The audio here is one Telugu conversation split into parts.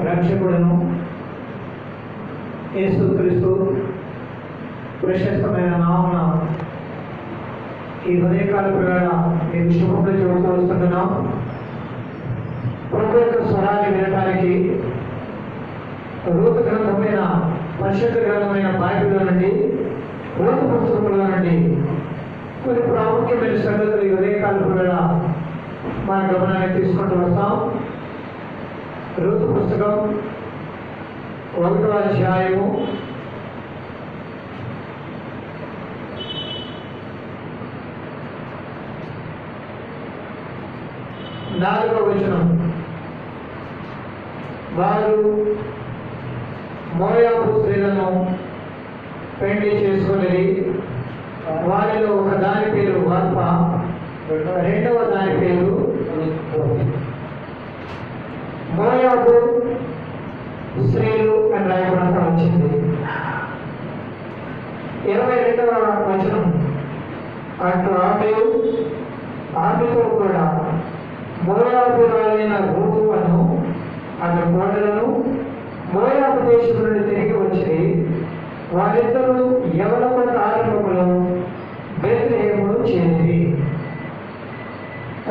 రక్షకుడును యేసుక్రీస్తు ప్రశస్తమైన నామమున ఈ ఉదయకాల వేళ మీకు శుభములు చెబుతూ వస్తున్నాం. ప్రభు యొక్క స్వరాన్ని వినడానికి రూతు గ్రంథమైన పరిశుద్ధ గ్రంథమైన బైబిల్లో నుండి రూతు పుస్తకంలో నుండి కొన్ని ప్రాముఖ్యమైన సంగతులు ఈ ఉదయకాల వేళ మన గమనాన్ని తీసుకుంటూ వస్తాం. రూతు పుస్తకం 1వ అధ్యాయము 4వ వచనం. వారు మోయాబు స్త్రీలను పెళ్లి చేసుకుని వారిలో ఒక దాని పేరు వర్ప, రెండవ దాని పేరు మోయాబు స్త్రీలు అని రాయబడతా వచ్చింది. 22వ వచనం. అటు ఆమెతో కూడా మోయాబురాలైన రూతు అను అతని కోడలను మోయాబు దేశం నుండి తిరిగి వచ్చి వారిద్దరూ యవనపు ఆరంభములో బెత్లెహేములో చేరి.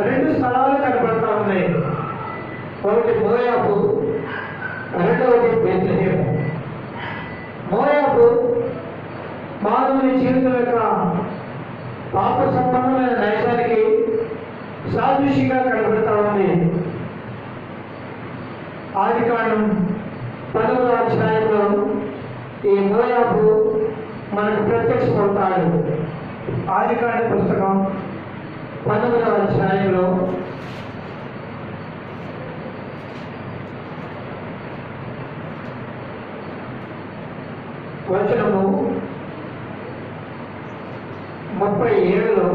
2 స్థలాలు కనబడతా ఉన్నాయి. ఒకటి మోయాబు, రెండవది బెత్లెహేము. మోయాబు మానవుని జీవితం యొక్క పాప సంబంధమైన నైజానికి సాదృశ్యంగా కనబడతా ఉంది. ఆదికాండం 10వ అధ్యాయంలో ఈ మోయాబు మనకు ప్రత్యక్షపడతాడు. ఆదికాండ పుస్తకం 10వ అధ్యాయంలో వచనము 37లో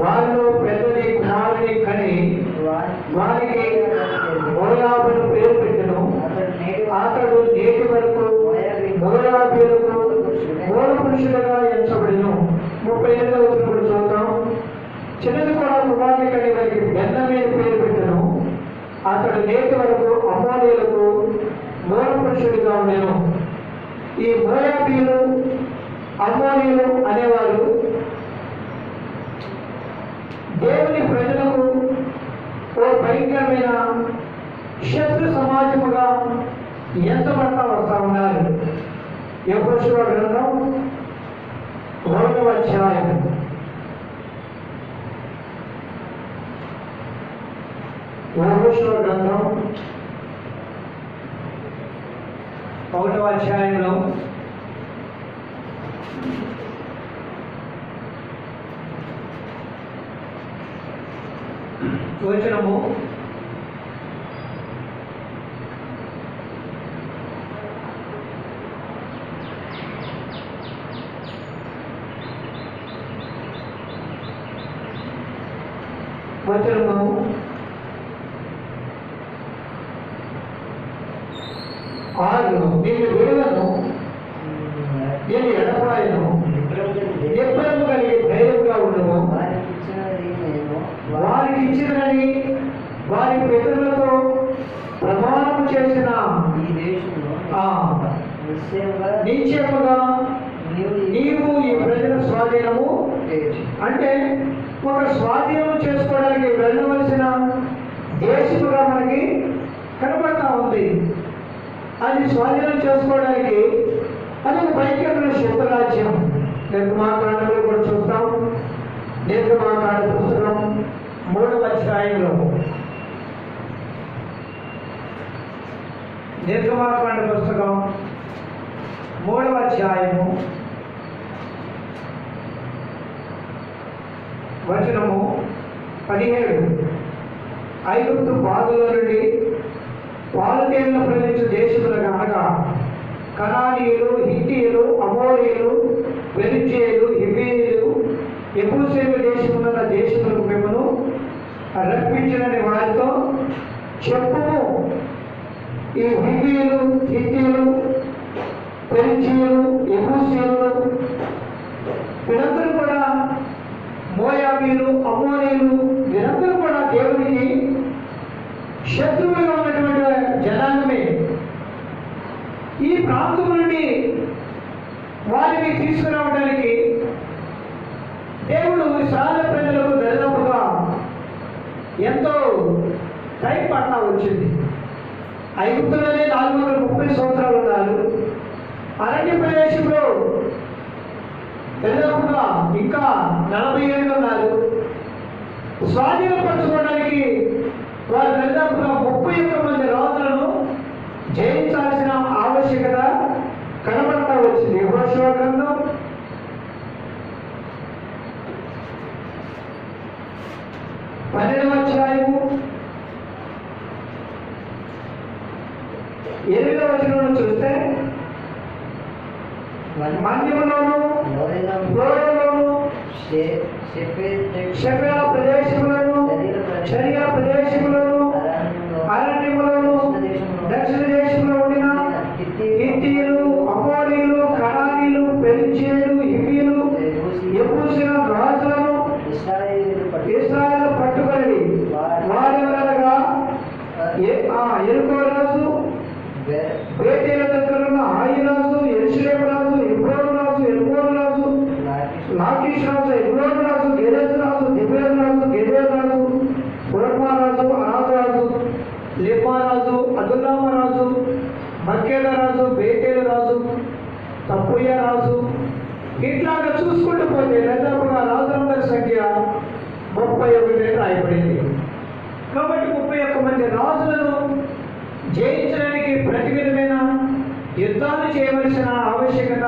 వారిలో పెద్దది కుమారుని కని వారికి మోయాబును పేరు పెట్టెను. అతడు నేటి వరకు మోయాబీయులకు మూల పురుషులుగా ఎంచబడెను. 38వ వచనం చూద్దాం. చిన్నది కూడా కుమారుని కని వారికి బెన్యామీను పేరు పెట్టెను. అతడు నేటి వరకు అమ్మోనీయులకు మూల పురుషుడిగా ఉండెను. ఈ మోయాబీయులు అమ్మోనీయులు అనేవారు దేవుని ప్రజలకు ఓ భయంకరమైన శత్రు సమాజముగా ఎంతబడతా వస్తూ ఉన్నారు. యెహోషువ గ్రంథం 1వ అధ్యాయం 1వ అధ్యాయంలో వచనము 6 నిన్ను విడువను, నేను ఎడపాయను, ఎప్పుడూ కలిగి ధైర్యంగా ఉండవు. వారికి ఇచ్చినని వారి పితరులతో ప్రమాణము చేసిన నిశ్చయముగా నీవు ఈ ప్రజల స్వాధీనము అంటే ఒక స్వాధీనం చేసుకోవడానికి వెళ్ళవలసిన దేశముగా మనకి కనబడతా ఉంది. అది స్వాధీనం చేసుకోవడానికి అది ఒక భయంకరమైన శత్రురాజ్యం. నిర్గమాకాండలో కూడా చూస్తాం. నిర్గమాకాండ పుస్తకం 3వ అధ్యాయంలో నిర్గమాకాండ పుస్తకం 3వ అధ్యాయము వచనము 17. ఐగుప్తు బాధలో నుండి పాలుతేళ్ల ప్రజలు దేశములకు అనగా కనానీయులు, హిత్తీయులు, అమోరీయులు, పెరిజ్జీయులు, హివ్వీయులు, యెబూసీయుల దేశమున్న దేశములకు మిమ్మను రప్పించినని వారితో చెప్పుము. ఈ హివ్వీయులు, హిత్తీయులు, పెరిజ్జీయులు, యెబూసీయులు వీరందరూ కూడా మోయాబీలు, అమ్మోనీయులు వీరందరూ కూడా దేవునికి శత్రువులుగా ఉన్నటువంటి జనాంగమే. ఈ ప్రాంతం నుండి వారిని తీసుకురావడానికి దేవుడు ఇశ్రాయేలు ప్రజలకు దాదాపుగా ఎంతో టైం పట్ల వచ్చింది. ఐగుప్తులోనే 430 సంవత్సరాలు ఉన్నారు. అరణ్య ప్రదేశంలో దాదాపుగా ఇంకా 40 ఏళ్ళు ఉన్నారు. స్వాధీనపరచుకోవడానికి వారు దాదాపుగా 31 మంది రాజులను జయించాల్సిన ఆవశ్యకత కనబడతా వచ్చింది. యెహోషువ గ్రంథం 12వ అధ్యాయము 8వ వచనంలో చూస్తే మన్యములోను షెఫేల ప్రదేశములను షరియా ప్రదేశములను అరణ్యములను దక్షిణ దేశంలో ఉండిన హిత్తీయులు, అమోరీయులు, కనానీయులు, పెరిజ్జీయులు, హివ్వీయులు, యెబూసీయుల రాజులను ఇశ్రాయేలు పట్టుకొని వారెవరనగా యెరికో రాజు, బేతేలు దగ్గరున్న హాయి రాజు, యెరూషలేము రాజు, హెబ్రోను రాజు, ఎల్మోను రాజు, లాకీషు రాజు, ఎగ్లోను రాజు, గెరెజు రాజు, దిబేలు రాజు, గెబేలు రాజు, హోర్మా రాజు, అనాదు రాజు, లిబ్మా రాజు, అదుల్లామ రాజు, మక్కేల రాజు, బేతేలు రాజు, తప్పుయ రాజు. ఇట్లాగా చూసుకుంటూ పోతే దాదాపుగా రాజులందరి సంఖ్య 31 రాయబడింది. కాబట్టి 31 మంది రాజులను జయించడానికి ప్రతి విధమైన యుద్ధాలు చేయవలసిన ఆవశ్యకత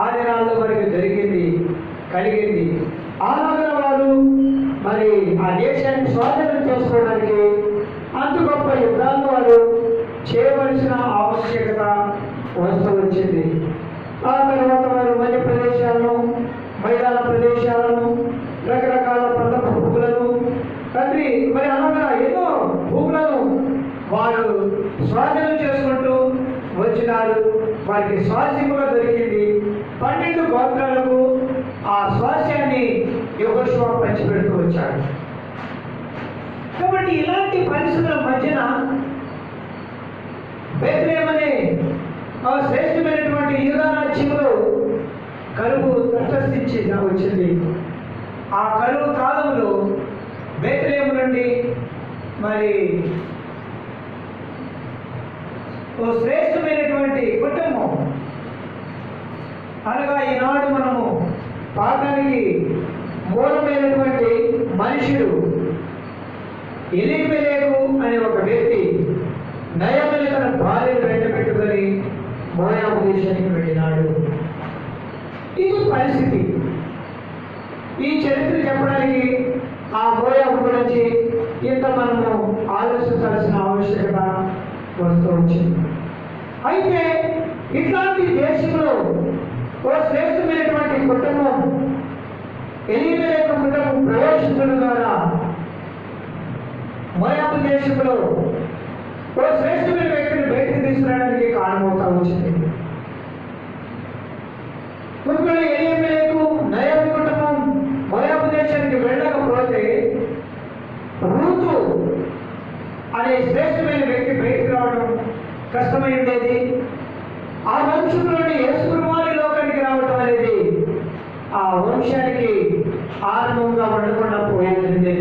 ఆ దినాల్లో వారికి కలిగింది. ఆనాగల వారు మరి ఆ దేశాన్ని స్వాధీనం చేసుకోవడానికి అంత గొప్ప యుద్ధాలను వారు చేయవలసిన ఆవశ్యకత వస్తూ వచ్చింది. ఆ తర్వాత వారు మధ్య ప్రదేశాలను, మైదాన ప్రదేశాలను, రకరకాల పల్లపు భూములను తండ్రి మరి అనగా ఎన్నో భూములను వారు స్వాధీనం చేసుకుంటూ వచ్చినారు. వారికి స్వాస్థ్యముగా దొరికింది. 12 గోత్రాలకు ఆ స్వాస్థ్యాన్ని యెహోషువ పంచిపెడుతూ వచ్చాడు. కాబట్టి ఇలాంటి పరిస్థితుల మధ్యన బేత్లెహేము అనే ఆ శ్రేష్టమైనటువంటి యూదా రాజ్యంలో కరువు తటస్థించి వచ్చింది. ఆ కరువు కాలంలో బేత్లెహేము నుండి మరి ఓ శ్రేష్టమైనటువంటి కుటుంబం అనగా ఈనాడు మనము పాఠానికి మూలమైనటువంటి మనుషుడు ఎలీమెలెకు అనే ఒక వ్యక్తి నయమని తన భార్యను వెంట పెట్టుకొని మోయాబు దేశానికి వెళ్ళినాడు. ఇది పరిస్థితి. ఈ చరిత్ర చెప్పడానికి ఆ మోయాబు గురించి ఇంత మనము ఆలోచించాల్సిన ఆవశ్యకత వస్తూ వచ్చింది. అయితే ఇట్లాంటి దేశంలో ఓ శ్రేష్టమైనటువంటి కుటుంబం ఎలీమెలెకు కుటుంబం ప్రవేశించడం ద్వారా మోయాబు దేశంలో ఓ శ్రేష్టమైన వ్యక్తిని బయటకు తీసుకురావడానికి కారణమవుతా వచ్చింది. ఒకవేళ ఎలీమెలెకు నయమి కుటుంబం మోయాబు దేశానికి వెళ్ళకపోతే రూతు అనే శ్రేష్టమైన వ్యక్తి బయటకు రావడం కష్టమై ఉండేది. ఆ వంశంలోని యేసుప్రభువు లోకానికి రావడం అనేది ఆ వంశానికి ఆరంభంగా ఉండకుండా పోయేది.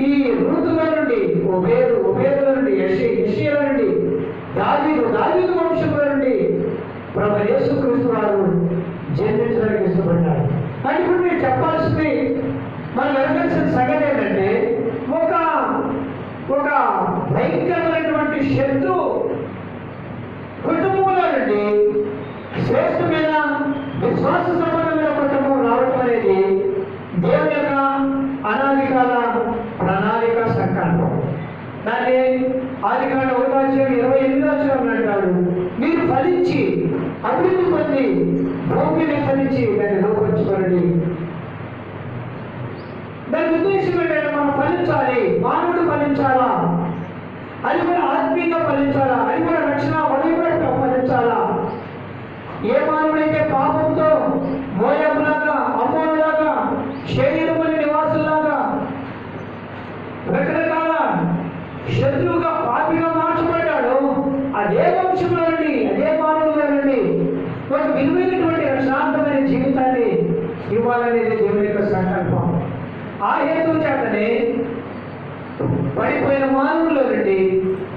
ఈ రూతుల నుండి ఓబేదుల నుండి యెషీల నుండి దావీదు వంశంలో నుండి ప్రభు యేసుక్రీస్తు వారు జన్మించడానికి ఇష్టపడ్డారు. అంటే ఇప్పుడు మీరు చెప్పాల్సింది మనం వెనకాల్సిన సంగతి ఏంటంటే ఒక భయంకరమైనటువంటి శత్రు కుటుంబంలో నుండి శ్రేష్టమైన విశ్వాస సంబంధమైన కుటుంబం రావడం అనేది దేవుని యొక్క అనాదికాల ప్రణాళిక సంకల్పం. దాన్ని ఆదికాండ 1:28 అంటాడు, మీరు ఫలించి అభివృద్ధి పొంది భూమిని ఫలించి దాన్ని రూపొంచుకోండి. దాని ఉద్దేశం ఏంటంటే మనం ఫలించాలి, మానవుడు ఫలించాలా, అది కూడా ఆత్మీయంగా ఫలించాలా, అది కూడా రక్షణ వదిలిపెట్ట ఫలించాలా. ఏ మానవుడైతే పాపంతో మోయాబులాగా, అమ్మోనులాగా, శరీరముని నివాసులాగా రకరకాల శత్రువుగా పాపిగా మార్చబడ్డాడు, అదే వంశంలో నుండి, అదే మానవుల నుండి ఒక విలువైనటువంటి రక్షణార్థమైన జీవితాన్ని ఇవ్వాలనేది దేవుని యొక్క సంకల్పం. ఆ హేతు చేతనే పడిపోయిన మానవుల్లో నుండి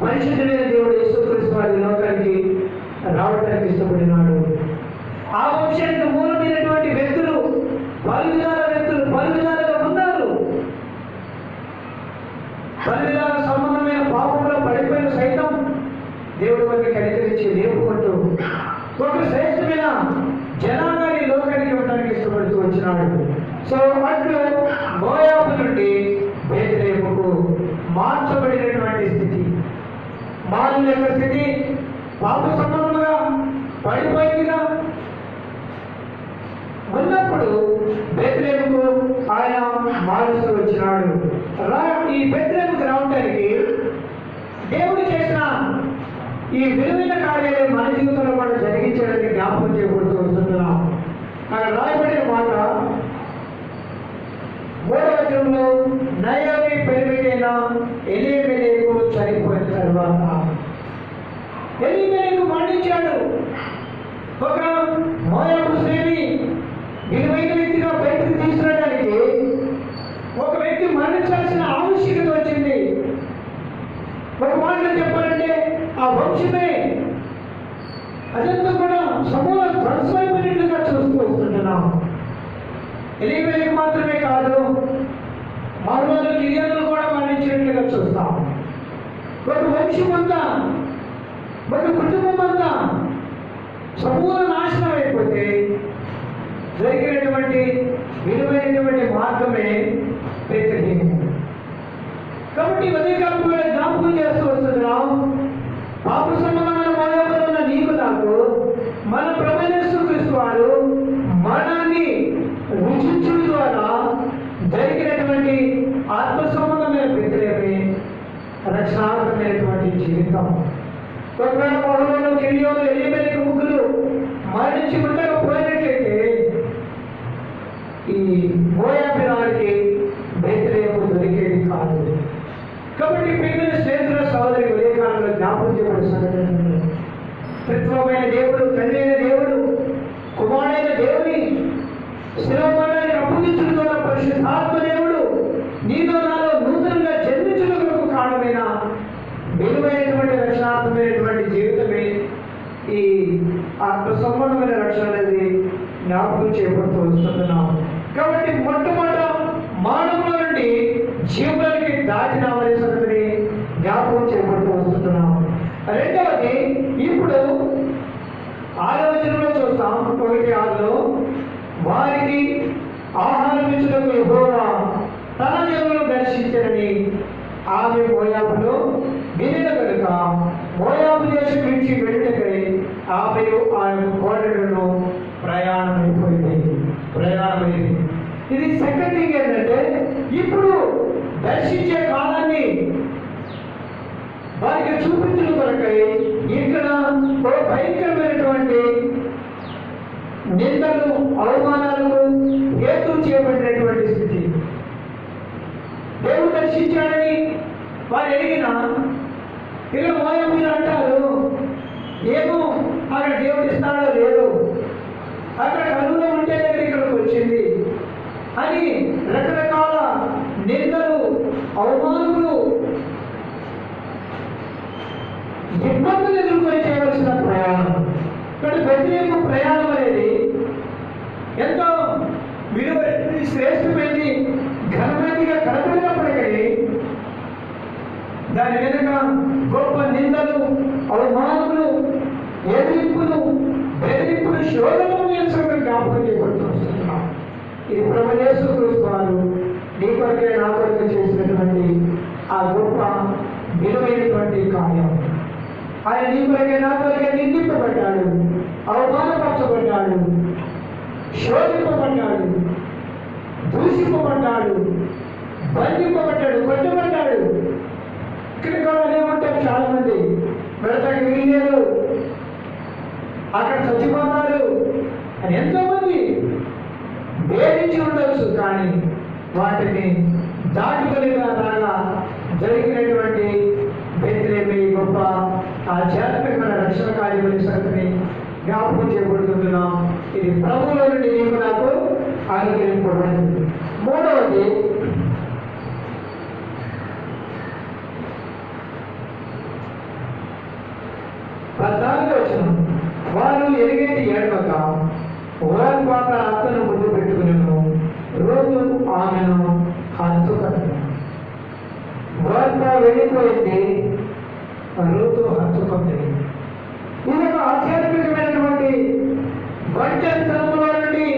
పరిశుద్ధుడైన దేవుడు యేసుక్రీస్తు వారి లోకానికి రావడానికి ఇష్టపడినాడు. ఆ వంశానికి మూలమైనటువంటి వ్యక్తులు పలువిధాలుగా ఉన్నారు. పలువిధాల సంబంధమైన పాపంలో పడిపోయిన సైతం దేవుడి వారికి కనికరించి లేపుకుంటూ ఒక శ్రేష్టమైన జనాంగాన్ని లోకానికి ఇవ్వడానికి ఇష్టపడుతూ వచ్చినాడు. సో అట్లు మోయాబు నుండి బేత్లెహేముకు మార్చబడినటువంటి స్థితి, మానవుల యొక్క స్థితి పాప సంబంధంగా పడిపోయిందిగా ఉన్నప్పుడు బేత్లెహేముకు ఆయన మారుస్తూ వచ్చినాడు. ఈ బేత్లెహేముకు రావడానికి దేవుడు చేసిన ఈ విలువైన కార్యాలు మన జీవితంలో మనం జరిగించడానికి జ్ఞాపకం చేయబడుతూ వస్తున్నాం. అక్కడ రాయబడిన మాట 3వ వచనంలో, నయోమి పెనిమిటైన ఎలీమెలెకు చనిపోయిన తర్వాత ఎలీమెలెకు మరణించాడు. ఒక మోయాబు స్త్రీని విలువైన వ్యక్తిగా బయటకు తీసుకురావడానికి ఒక వ్యక్తి మరణించాల్సిన ఆవశ్యకత వచ్చింది. ఒక మాటలో చెప్పాలంటే ఆ వంశమే అదంతా కూడా సమూల ధ్వంసమైపోయినట్లుగా చూస్తూ వస్తుంటున్నాం. ఎలీమెలెకు మాత్రమే కాదు, మరోలు గిలియాదులు కూడా మరణించినట్లుగా చూస్తాం. ఒక వంశం అంతా, ఒక కుటుంబం అంతా సమూల నాశనం అయిపోతే జరిగినటువంటి విలువైనటువంటి మార్గమే బేత్లెహేము. కాబట్టి ఉదయకాలం వేళ జ్ఞాపకం చేస్తూ వస్తున్నాం. పాప సంబంధమైన మోయాబులో ఉన్న నీకు నాకు మన ప్రభువైన యేసుక్రీస్తు వారు మరణాన్ని రుచించడం ద్వారా జరిగినటువంటి ఆత్మ సంబంధమైన బేత్లెహేమే రక్షణాత్మకమైనటువంటి జీవితం. ఒకవేళ పౌరులు గిలియోను ఎలీమెలెకు ముగ్గురు మరణించి ఉండకపోయినట్లయితే ఈ మోయాబు వారికి బేత్లెహేము దొరికేది కాదు. కాబట్టి ప్రియమైన స్నేహితుల సహోదరి ఉదయకాలంలో జ్ఞాపకం చేయబడుతున్న తత్వమైన దేవుడు, తండ్రి అయిన దేవుడు, కుమారుడైన దేవుని శిలోమరణానికి అప్పగించడం ద్వారా పరిశుద్ధాత్మ దేవుడు నీలో నాలో నూతనంగా జన్మించడానికి కారణమైన విలువైనటువంటి రక్షణాత్మకమైనటువంటి జీవితమే ఈ ఆత్మ సంబంధమైన రక్షణ అనేది జ్ఞాపకం చేయబడుతూ వస్తున్నాం. కాబట్టి మొట్టమొదట మానవుల నుండి జీవులకి దాటినామనే సంగతిని జ్ఞాపకం చేయబడుతూ వస్తున్నాం. రెండవది, ఇప్పుడు 6వ వచనంలో చూస్తాం. 1:6 వారికి ఆహారం ఇచ్చుటకు యెహోవా తన జనులను దర్శించరని ఆమె మోయాబులో వినిన కనుక మోయాబు దేశం నుంచి వెళ్ళటకై ఆమె ఆయన కోడలను ప్రయాణమైంది. ఇది సెకండ్ థింగ్ ఏంటంటే, ఇప్పుడు దర్శించే కాలాన్ని వారికి చూపించడం కొరకై ఇక్కడ ఒక భయంకరమైనటువంటి నిందలు, అవమానాలకు హేతు చేయబడినటువంటి స్థితి. దేవుడు దర్శించాడని వారు ఎరిగిన ఇక్కడ మోయాబులు అంటారు, ఏమో అక్కడ దేవుడు ఇస్తాడో లేదు, అక్కడ కరువులో ఉంటే దగ్గర ఇక్కడికి వచ్చింది అని రకరకాల నిందలు, అవమానములు, ఇబ్బందులు ఎదుర్కొని చేయవలసిన ప్రయాణం. ఇక్కడ బేత్లెహేము ప్రయాణం అనేది ఎంతో విలువైనది, శ్రేష్టమైనది, ఘనమైనదిగా కనబడినప్పటికీ దాని వెనుక గొప్ప నిందలు, అవమానములు, ఎదిరింపులు, బెదిరింపులు, శోధనలు జ్ఞాపకం చేయబడుతూ వస్తున్నాం. ఇది ప్రభువైన యేసుక్రీస్తు వారు నీ కొరకే నా కొరకే చేసినటువంటి ఆ గొప్ప విలువైనటువంటి కార్యం. ఆయన నీ కొరకే నా కొరకే నిందింపబడ్డాడు, అవమానపరచబడ్డాడు, శోధింపబడ్డాడు, దూషింపబడ్డాడు, బంధింపబడ్డాడు, కొట్టబడ్డాడు. ఇక్కడ కూడా ఏమంటారు చాలా మంది, బ్రతకి వీలేదు, అక్కడ చచ్చిపోతారు అని ఎంతోమంది వేధించి ఉండవచ్చు. కానీ వాటిని దాటుకొని రాగా జరిగినటువంటి బేత్లెహేము గొప్ప గొప్ప ఆధ్యాత్మికమైన రక్షణ కార్యమైన సంగతిని జ్ఞాపకం చేయబడుతున్నాం. ఇది ప్రభువులో నుండి నీకు నాకు అనుగ్రహింపబడింది. మూడవది, వారు ఎరిగేటి ఏడవక ఓర్పాత అత్తను ముందు పెట్టుకునేను, రోజు ఆమెను హత్తుకున్నాను. ఓర్ప వెళ్ళిపోయింది, రోజు హత్తుకుంది. ఇది ఒక ఆధ్యాత్మికమైనటువంటి ఒంటరితనంలో నుండి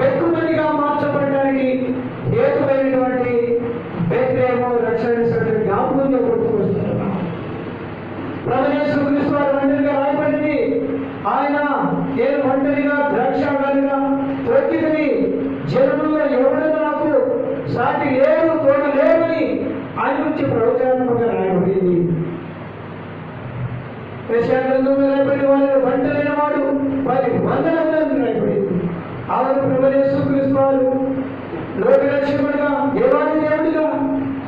ఎక్కువగా మార్చబడడానికి హేతువైనటువంటి బెత్లెహేము రక్షణ జ్ఞాపకం గుర్తుకొస్తున్నాం. ప్రభువైన యేసుక్రీస్తు వారు ఒంటరిగా రాయబడింది. ఆయన నేను ఒంటరిగా ద్రాక్షాగాలిగా తొక్కిదని జనముల్లో ఎవడను నాకు సాటి లేరు తోడు లేదని ఆయన గురించి ప్రవచనాత్మకంగా రాయబడింది. యెషయా-గ్రంథంలో రాయబడిన వారు ఒంటరైన వాడు 10 వందల రాయబడింది. ఆయన ప్రభువైన యేసుక్రీస్తు వారు లోక రక్షకుడుగా దేవాది దేవుడిగా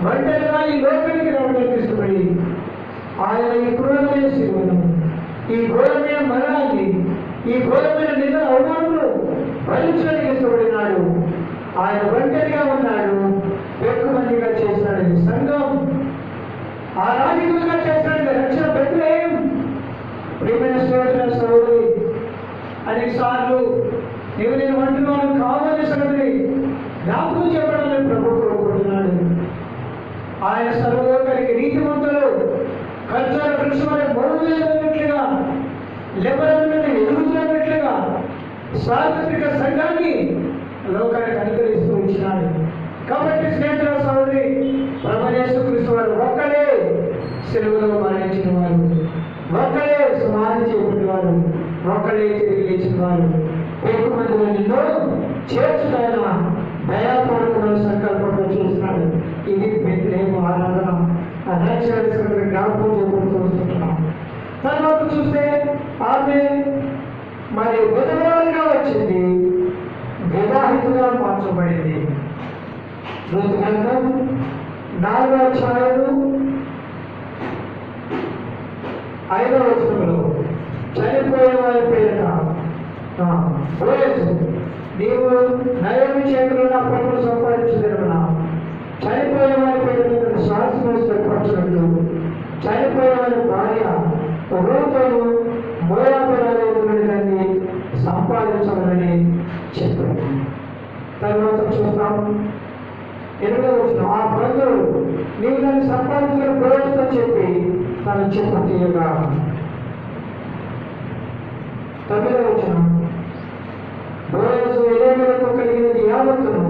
ఒంటరిగా ఈ లోకానికి రావడానికి ఇష్టపడి ఆయన ఈ క్రూరమైన శిలువను, ఈ ఘోరమైన మరణాన్ని, ఈ ఘోరమైన నింద అవమానంలో భరించడానికి ఇష్టపడినాడు. ఆయన ఒంటరిగా ఉన్నాడు, ఎక్కువ మందిగా చేసినాడు సంఘం, ఆ రాజకీయంగా చేసినాడు రక్షణ బెత్లెహేము. ప్రియమైన సహోదరి, అనేక సార్లు నీవు నేను వంటున్నాను కావాలని సంగతిని జ్ఞాపకం చెప్పడాన్ని ప్రభువు కోరుకుంటున్నాడు. ఆయన సర్వలోకానికి నీతిమంతులు ఖర్జూర వృక్షమైన మరుగుదలన్నట్లుగా లెబనోను ఎదుగుతున్నట్లుగా సార్వత్రిక సంఘాన్ని లోకానికి అనుగ్రహిస్తూ ఇచ్చినాడు. కాబట్టి స్నేహితుల సహోదరి, ప్రభువైన యేసుక్రీస్తు వారు ఒక్కడే సిలువలో మరణించిన వారు, ఒక్కడే సమాధి చేయబడిన వారు, ఒక్కడే తిరిగి లేచిన వారు. ఎక్కువ మందిలో నిన్ను చేర్చుతాయన దయాపూర్వకమైన సంకల్పంలో చేసినాడు. ఇది బెత్లెహేము ఆరాధన జ్ఞాపకం చేయబడుతూ వస్తున్నాం. తర్వాత చూస్తే ఆమె మరి విధవరాలుగా వచ్చింది, వివాహితుగా మార్చబడింది. రూతు గ్రంథం 4వ అధ్యాయం 5వ వచనంలో చనిపోయే వారి పేరిట బోయజు, నీవు నయోమి చేతులు నా పనులు సంపాదించగలవునా, చనిపోయే వారి పేరిట శాస్త్రం స్థిరపరచినట్లు చనిపోయే వారి భార్య రూతును మోయాబురాన్ని సంపాదించాలని చెప్పాడు. తర్వాత చూస్తాం 8వ వచనం, ఆ బంధువులు నీవు దాన్ని సంపాదించిన ప్రయోజనం చెప్పి తన చెప్ప తీయగా. 9వ వచనం, బోయజు ఎలేమెలకు కలిగినది యావత్తును,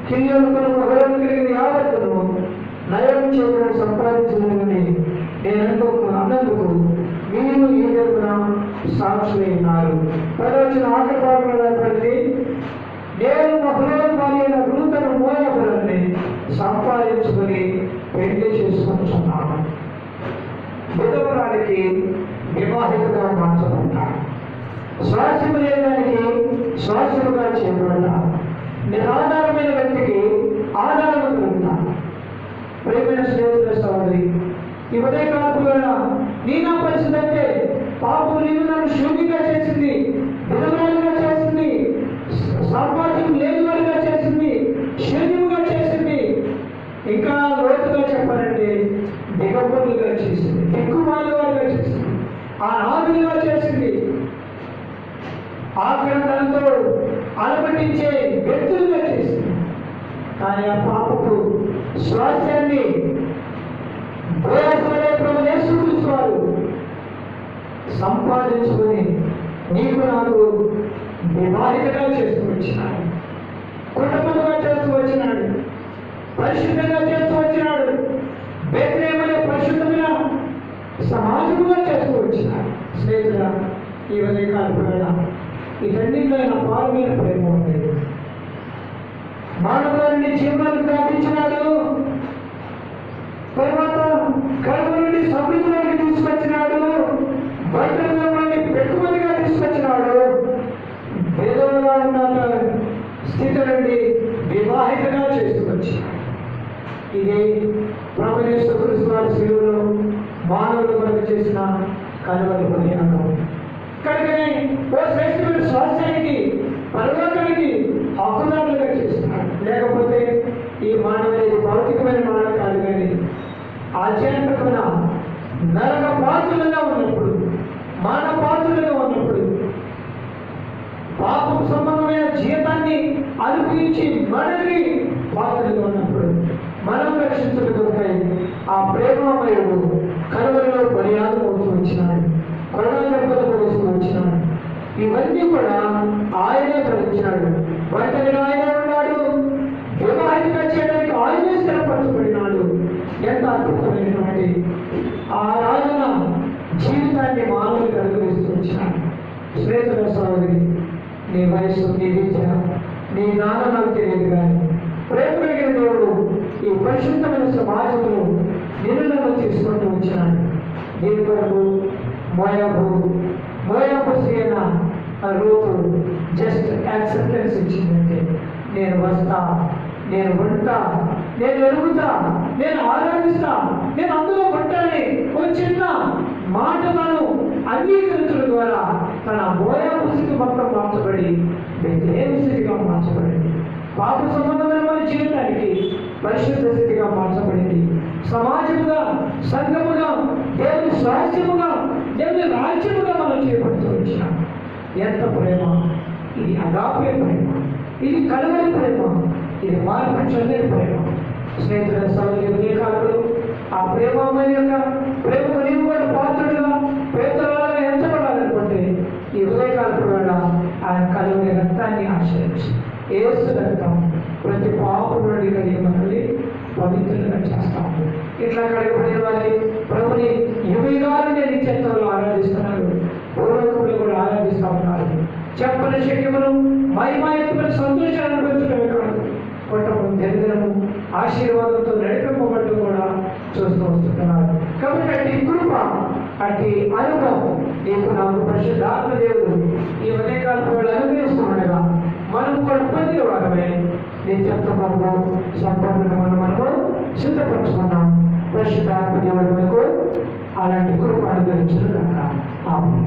కిల్యోనుకును మొహలకు కలిగిన యావత్తును నయోమి చేతులను సంపాదించిందని నేను అన్నందుకు మీరు ఈ తరపున సాక్షులై ఉన్నారు. 10వ వచనం ఆఖరి భాగంలో రాయబడింది, నేను మహలోను భార్య రూతును మోయాబురాన్ని సంపాదించుకొని పెళ్లి చేసుకుంటున్నాను. విధవరానికి వివాహితగా మార్చబడ్డాడు, స్వాస్థ్యం లేదానికి స్వాస్థ్యముగా చేయబడ్డాడు, నిరాధారమైన వ్యక్తికి ఆధారం కలుగుతాడు. ప్రేమైన స్నేహితుల సహోదరి, ఈ ఉదయకాలపుగా నీ నా పరిస్థితి అంటే పాపం నీవు నన్ను శూన్యంగా చేసింది, విధవరాలుగా చేసింది, సాంపాద్యం లేని వారిగా చేసింది, శూన్యముగా చేసింది, ఇంకా లోతుగా చెప్పాలంటే దిగంబరులుగా చేసింది, దిక్కుమాలుగా చేసింది, ఆ నాదులుగా చేసింది, ఆగ్రహంతో అలమటించే వ్యక్తులుగా చేసింది. కానీ ఆ పాపకు స్వాస్థ్యాన్ని ప్రభువైన యేసుక్రీస్తు వారు సంపాదించుకొని నీకు నాకు వివాహితగా చేస్తూ వచ్చినాడు, కుటుంబంగా చేస్తూ వచ్చినాడు, పరిశుద్ధంగా చేస్తూ వచ్చినాడు, బెత్లెహేము పరిశుద్ధమైన సమాజముగా చేస్తూ వచ్చినాడు. స్నేహితుల, ఈ ఉదయకాల ఇవన్నింటిలో నా పాల్గొన ప్రేమ ఉండేది. మానవుని జీవనాన్ని దాటించినాడు, తర్వాత కరువు నుండి సమృద్ధిలోకి తీసుకొచ్చినాడు, బట్టలలో నుండి పెట్టుబడిగా తీసుకొచ్చినాడు, విధవగా ఉన్న స్థితి నుండి వివాహితగా చేసుకొచ్చినాడు. ఇది ప్రభువైన యేసుక్రీస్తు వారి శిలువలో మానవుల కొరకు చేసిన కలువరి బలియాగం. కనుకనే ఓ శ్రేష్ఠమైన స్వాస్థ్యానికి పరలోకానికి హక్కుదారులుగా చేస్తున్నాడు. లేకపోతే ఈ మానవ భౌతికమైన మానవ కాదు, కానీ ఆధ్యాత్మికమైన నరక పాత్రలుగా ఉన్నప్పుడు, మానవ పాత్రలుగా ఉన్నప్పుడు, పాపం సంబంధమైన జీవితాన్ని అనుభవించి మనకి పాత్రలుగా ఉన్నప్పుడు మనం రక్షించడానికి ఆ ప్రేమమయుడు కలువరిలో బలియాగం అవుతూ వచ్చినాడు, కొరడాదెబ్బలకు వేస్తూ వచ్చినాడు. ఇవన్నీ కూడా ఆయనే భరించినాడు. ఒంటరిగా ఆయన ఉన్నాడు, వివాహితంగా చేయడానికి ఆయనే స్థిరపరచబడినాడు. ఎంత అద్భుతమైనటువంటి ఆరాధన జీవితాన్ని మానవుడికి అనుభవిస్తూ వచ్చినాడు. స్నేహితుల సోదరి, నీ వయసు, నీ విద్య, నీ నాన్న నాకు తెలియదు, కానీ ప్రేమ కలిగిన దేవుడు ఈ పరిశుద్ధమైన సమాజంలో నిన్ను తీసుకుంటూ వచ్చినాడు. దీని కొరకు మోయాబు స్త్రీ రూతు జస్ట్ యాక్సెప్టెన్స్ ఇచ్చిందంటే, నేను వస్తా, నేను ఉంటా, నేను ఎరుగుతా, నేను ఆరాధిస్తా, నేను అందులో ఉంటానని ఒక చిన్న మాటలను అంగీకరించడం ద్వారా తన మోయాబు స్థితి మొత్తం మార్చబడి బెత్లెహేము స్థితిగా మార్చబడింది. పాప సంబంధమైన మన జీవితానికి పరిశుద్ధ స్థితిగా మార్చబడింది. సమాజముగా, సంఘముగా, దేవుని స్వాస్థ్యముగా, దేవుని రాజ్యముగా మనం చేపడుతూ వచ్చినాం. ఎంత ప్రేమ! ఇది అగాపే ప్రేమ, ఇది కలువరి ప్రేమ, ఇది మార్పు చెందిన ప్రేమ. స్నేహితుల సౌకర్య కాలంలో ఆ ప్రేమమైన యొక్క ప్రేమకు నీవు కూడా పాత్రుడుగా, పేదవాళ్ళగా ఎంచబడాలనుకుంటే ఈ ఉదయకాలపు వేళ ఆయన కలువరి రక్తాన్ని ఆశ్రయించి, యేసు రక్తం ప్రతి పాపం నుండి కలిగి మనల్ని పవిత్రంగా చేస్తాము. ఇట్లా కడగబడిన వారి ప్రభుని యుగాలని నిత్యత్వంలో ఆరాధిస్తున్నారు. పూర్వకులు కూడా ఆరాధిస్తూ ఉన్నారు. చెప్పని శక్యములు మహిమాయత్తుల సంతోషాన్ని అనుభవించడమే కాదు, కుటుంబం దినదినము ఆశీర్వాదంతో నడిపింపబట్టు కూడా చూస్తూ వస్తున్నారు. కాబట్టి అట్టి కృప, అట్టి అనుభవం నీకు నాకు పరిశుద్ధాత్మ దేవుడు ఈ ఉదయకాలపు వేళ అనుగ్రహిస్తుండగా మనం కూడా పొందిన వారమే నిత్యత్వము సంపూర్ణంగా మనము సిద్ధపరుచుకున్నాం. పరిశుద్ధాత్మ దేవుడు మనకు అలాంటి కృప అనుగ్రహించిన ఆమె.